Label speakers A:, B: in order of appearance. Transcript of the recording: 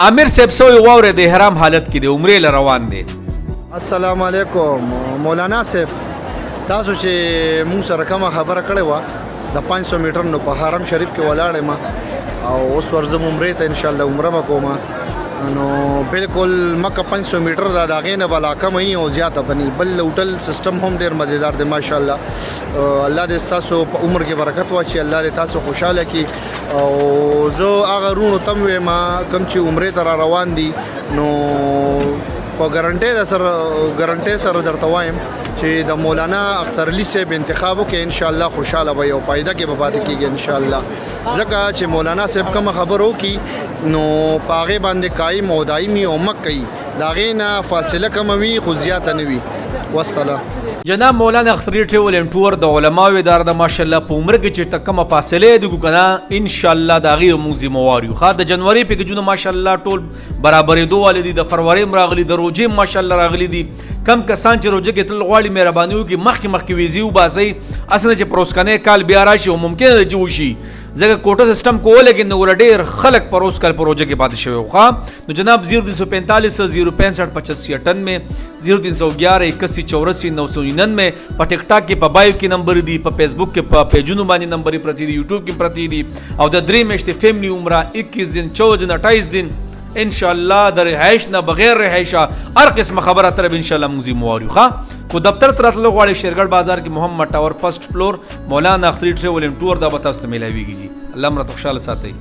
A: आमिर साहब सो वावरे د حرام حالت کې د عمرې ل روان دي.
B: السلام علیکم مولانا صاحب، تاسو چې موږ سره کومه خبره کړې وه د 500 میټر نو په حرم شریف کې ولاړې ما او اوس ورځم عمرې ته ان شاء الله عمره به کوم. نو بالکل مکه 500 میټر دا داغې نه بلا کم او زیاته بني بل هوټل سیستم هم ډیر مزیدار دی ماشاءالله. الله دې تاسو په عمر کې برکت واچي، الله دې تاسو خوشاله کړي. او زه هغه رونو تم ما کوم چې عمرې ته را روان دي نو په ګارانټي سره درته وایم چې د مولانا اختر علي صاحب انتخاب وکړي ان شاء الله خوشاله وي او پایده کې به پاتې کیږي ان شاء الله. ځکه چې مولانا صاحب کوم خبر وکړي نو پاغه باندې قائم او دایمي او مکه داغې نه فاصله کم وي خو زیاته نه وي. والسلام.
A: جناب مولانا اختر علي ټریول ټور د علماو اداره د ماشاءالله په عمر کې چې تکمه فاصله دی ګنا ان شاء الله دا غي موزي مواريو خا د جنوري په کې جون ماشاءالله ټول برابرې دوه والدي د فروری راغلي د روجي ماشاءالله راغلي دي. کم کسان چې روجه کې تل غواړي مهرباني وکي مخکې ویزي او باسي اسنه چې پروسکنه کال بیا راشي او ممکن دی چې وشي ځکه کوټه سیستم کوله کې نو ډېر خلک پروس کال پروژه کې پاتې شوی خو نو جناب 0345 065 85 में 0311 81 84 999 په ټیک ټاک کې په بایو کې نمبر دی، په فیسبوک کې په پیجونو باندې نمبر پرتی دی، یوټیوب کې پرتی دی او د درې میاشتې فیملی عمره 21 دن 14 دن 28 دن ان شاء الله د رهائش نه بغیر رهائشا هر قسم خبره تر ان شاء الله موزي مواريو ښا کو دفتر تر تلو غواړي شیرګړ بازار کې محمد ټاور فرست فلور مولانا اختر ټریول ټور دا به تاسو ته ملاويږي. الله مرته خوشاله ساتي.